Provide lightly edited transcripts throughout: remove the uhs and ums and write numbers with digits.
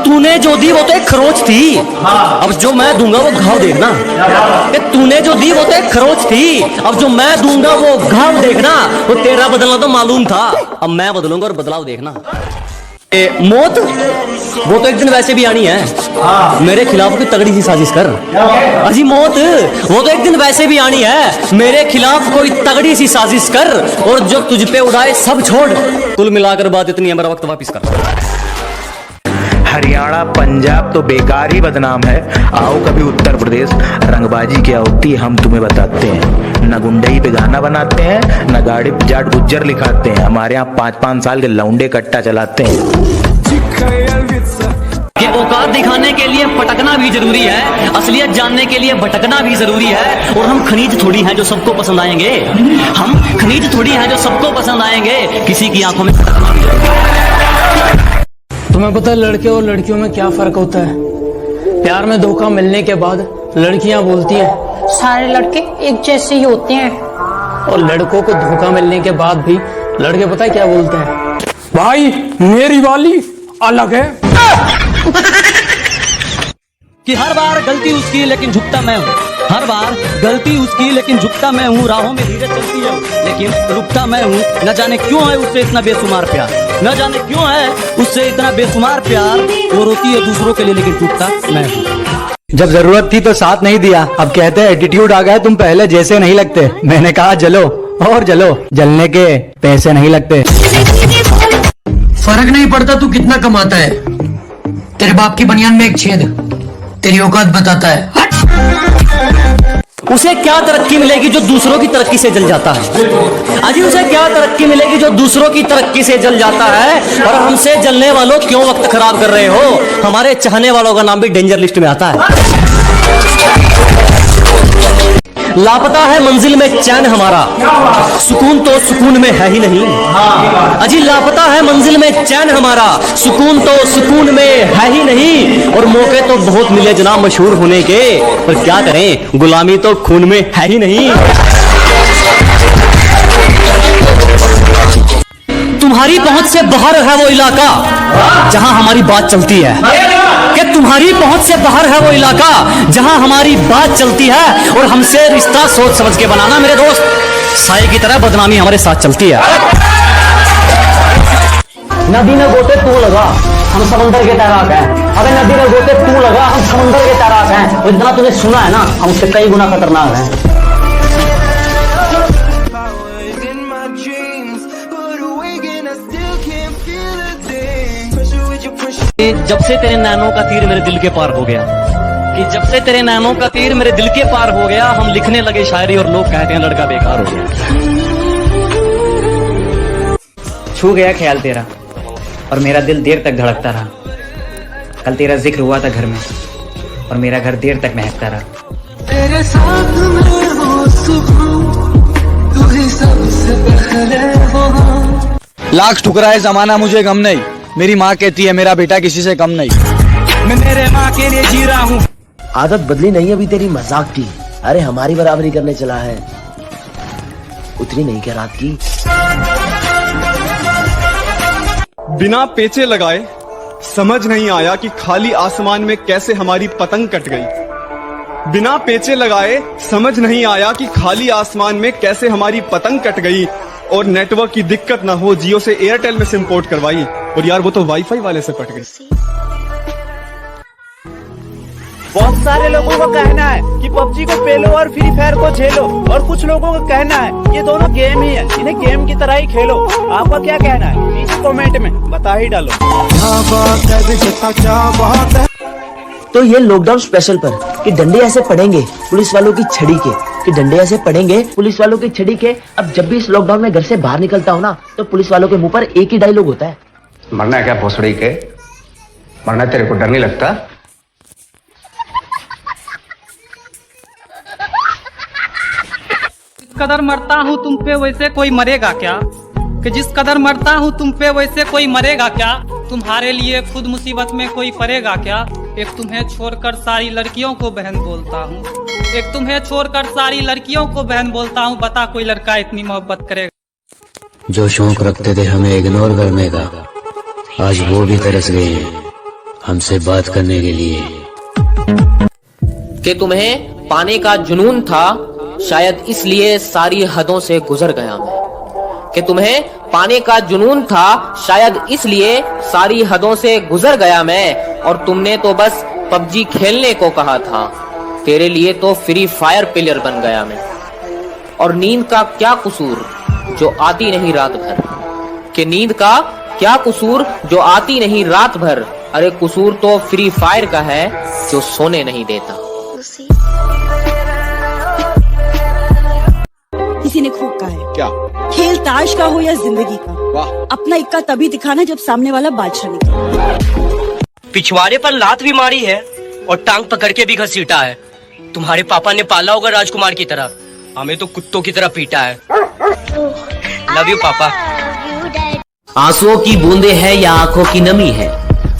तूने जो दी वो तो एक खरोच थी, अब जो मैं दूंगा वो घाव देखना। कि तूने जो दी वो तो एक खरोच थी, अब जो मैं दूंगा वो घाव देखना। वो तेरा बदलना तो मालूम था, अब मैं बदलूंगा और बदलाव देखना। मौत वो तो एक दिन वैसे भी आनी है, मेरे खिलाफ कोई तगड़ी सी साजिश कर। अजी मौत वो तो एक दिन वैसे भी आनी है, मेरे खिलाफ कोई तगड़ी सी साजिश कर, और जो तुझ पे उड़ाए सब छोड़। कुल मिलाकर बात इतनी है, मेरा वक्त वापिस कर। हरियाणा पंजाब तो बेकार ही बदनाम है, आओ कभी उत्तर प्रदेश, रंगबाजी क्या होती है हम तुम्हें बताते हैं। न गुंडई पे गाना बनाते हैं, न गाड़ी पे जाट गुज्जर लिखाते हैं, हमारे यहाँ 5-5 साल के लौंडे कट्टा चलाते हैं। कि औकात दिखाने के लिए पटकना भी जरूरी है, असलियत जानने के लिए भटकना भी जरूरी है। और हम खनीज थोड़ी हैं जो सबको पसंद आएंगे, हम खनीज थोड़ी हैं जो सबको पसंद आएंगे, किसी की आंखों में खटकना भी जरूरी है। तुम्हें पता है लड़के और लड़कियों में क्या फर्क होता है? प्यार में धोखा मिलने के बाद लड़कियां बोलती हैं सारे लड़के एक जैसे ही होते हैं, और लड़कों को धोखा मिलने के बाद भी लड़के पता है क्या बोलते हैं? भाई मेरी वाली अलग है। कि हर बार गलती उसकी लेकिन झुकता मैं हूँ, हर बार गलती उसकी लेकिन झुकता मैं हूँ, राहों में धीरे चलती है लेकिन रुकता मैं हूँ। न जाने क्यों है उससे इतना बेशुमार प्यार, न जाने क्यों है उससे इतना बेशुमार प्यार। वो रोती है दूसरों के लिए लेकिन टूटता मैं हूँ। जब जरूरत थी तो साथ नहीं दिया, अब कहते हैं एटीट्यूड आ गया, तुम पहले जैसे नहीं लगते। मैंने कहा जलो और जलो, जलने के पैसे नहीं लगते। फर्क नहीं पड़ता तू कितना कमाता है, तेरे बाप की बनियान में एक छेद तेरी औकात बताता है। उसे क्या तरक्की मिलेगी जो दूसरों की तरक्की से जल जाता है? अजी उसे क्या तरक्की मिलेगी जो दूसरों की तरक्की से जल जाता है? और हमसे जलने वालों क्यों वक्त खराब कर रहे हो? हमारे चाहने वालों का नाम भी डेंजर लिस्ट में आता है। लापता है मंजिल में चैन हमारा, सुकून तो सुकून में है ही नहीं। अजी लापता है मंजिल में चैन हमारा, सुकून तो सुकून में है ही नहीं। और मौके तो बहुत मिले जनाब मशहूर होने के, पर क्या करें गुलामी तो खून में है ही नहीं। तुम्हारी पहुंच से बाहर है वो इलाका जहां हमारी बात चलती है, कि तुम्हारी पहुंच से बाहर है वो इलाका जहां हमारी बात चलती है। और हमसे रिश्ता सोच समझ के बनाना मेरे दोस्त, साए की तरह बदनामी हमारे साथ चलती है। नदी में गोते तू लगा, हम समंदर के तैराक हैं। अबे नदी में गोते तू लगा, हम समंदर के तैराक हैं। और इतना तूने सुना है ना, हम उससे कई गुना खतरनाक हैं। जब से तेरे नैनों का तीर मेरे दिल के पार हो गया, कि जब से तेरे नैनों का तीर मेरे दिल के पार हो गया, हम लिखने लगे शायरी और लोग कहते हैं लड़का बेकार हो गया। छू गया ख्याल तेरा और मेरा दिल देर तक धड़कता रहा। कल तेरा जिक्र हुआ था घर में और मेरा घर देर तक महकता रहा। तेरे साथ में हो सुकून, तू ही सबसे पहले हो। लाख ठुकराए जमाना मुझे गम नहीं, मेरी माँ कहती है मेरा बेटा किसी से कम नहीं। मैं मेरे माँ के लिए जी रहा हूँ। आदत बदली नहीं अभी तेरी मजाक की, अरे हमारी बराबरी करने चला है, उतनी नहीं क्या रात की। बिना पेचे लगाए समझ नहीं आया कि खाली आसमान में कैसे हमारी पतंग कट गई। बिना पेचे लगाए समझ नहीं आया कि खाली आसमान में कैसे हमारी पतंग कट गई। और नेटवर्क की दिक्कत ना हो, जियो से एयरटेल में सिम पोर्ट करवाई, और यार वो तो वाईफाई वाले से कट गई। बहुत सारे लोगों का कहना है कि पबजी को पेलो और फ्री फायर को झेलो, और कुछ लोगों का कहना है ये दोनों गेम ही है, इन्हें गेम की तरह ही खेलो। आपका क्या कहना है? नीचे कमेंट में बता ही डालो। तो ये लॉकडाउन स्पेशल पर कि डंडे ऐसे पड़ेंगे पुलिस वालों की छड़ी के, कि डंडे ऐसे पड़ेंगे पुलिस वालों की छड़ी के। अब जब भी इस लॉकडाउन में घर से बाहर निकलता हूँ ना, तो पुलिस वालों के मुंह पर एक ही डायलॉग होता है, मरना है क्या भोसड़ी के? मरना तेरे को डर नहीं लगता? जिस कदर मरता हूँ तुम पे वैसे कोई मरेगा क्या? कि जिस कदर मरता हूँ तुम पे वैसे कोई मरेगा क्या? तुम्हारे लिए खुद मुसीबत में कोई पड़ेगा क्या? एक तुम्हें छोड़कर सारी लड़कियों को बहन बोलता हूँ, एक तुम्हें छोड़कर सारी लड़कियों को बहन बोलता हूँ। बता कोई लड़का इतनी मोहब्बत करेगा? जो शौक रखते थे हमें इग्नोर करने का, आज वो भी तरस गए हैं। हमसे बात करने के लिए। कि तुम्हें पाने का जुनून था, शायद इसलिए सारी हदों से गुजर गया मैं। कि तुम्हें पाने का जुनून था, शायद इसलिए सारी हदों से गुजर गया मैं। और तुमने तो बस पबजी खेलने को कहा था, तेरे लिए तो फ्री फायर प्लेयर बन गया मैं। और नींद का क्या कसूर जो आती नहीं रात भर। कि नींद का क्या कसूर जो आती नहीं रात भर। अरे कसूर तो फ्री फायर का है जो सोने नहीं देता। किसी ने खूब कहा है, क्या खेल ताश का हो या जिंदगी का, अपना इक्का तभी दिखाना जब सामने वाला बादशाह निकले। पिछवाड़े पर लात भी मारी है और टांग पकड़ के भी घसीटा है। तुम्हारे पापा ने पाला होगा राजकुमार की तरह, हमें तो कुत्तों की तरह पीटा है। लव यू पापा। आंसुओं की बूंदे है या आंखों की नमी है,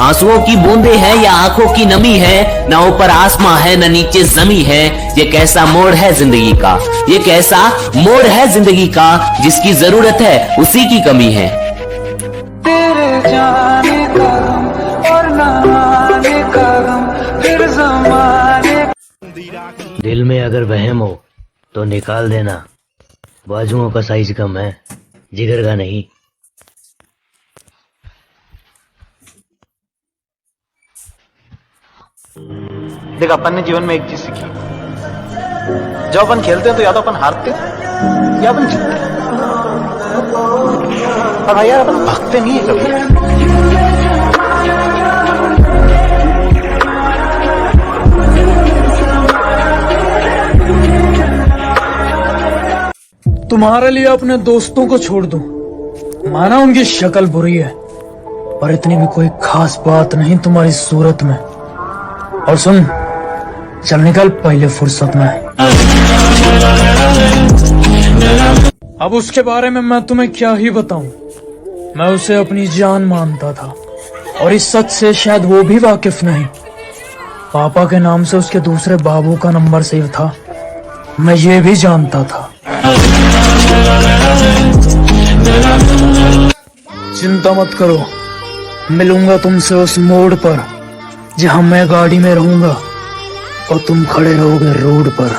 आंसुओं की बूंदे है या आंखों की नमी है, न ऊपर आसमां है न नीचे जमी है। ये कैसा मोड़ है जिंदगी का, ये कैसा मोड़ है जिंदगी का, जिसकी जरूरत है उसी की कमी है। तेरे जाने का गम और न आने का गम, फिर ज़माने। दिल में अगर वहम हो तो निकाल देना, बाजुओं का साइज कम है, जिगर का नहीं। देख, अपन ने जीवन में एक चीज सीखी, जब अपन खेलते हैं तो या तो अपन हारते हैं या अपन जीतते हैं। और भाई यार, अपन भागते नहीं है कभी। तुम्हारे लिए अपने दोस्तों को छोड़ दूं, माना उनकी शक्ल बुरी है, पर इतनी भी कोई खास बात नहीं तुम्हारी सूरत में। और सुन, चल निकल पहले फुर्सत में। अब उसके बारे में मैं तुम्हें क्या ही बताऊं। मैं उसे अपनी जान मानता था और इस सच से शायद वो भी वाकिफ नहीं। पापा के नाम से उसके दूसरे बाबू का नंबर सेव था, मैं ये भी जानता था। चिंता मत करो, मिलूंगा तुमसे उस मोड़ पर जहां मैं गाड़ी में रहूंगा और तुम खड़े रहोगे रोड पर।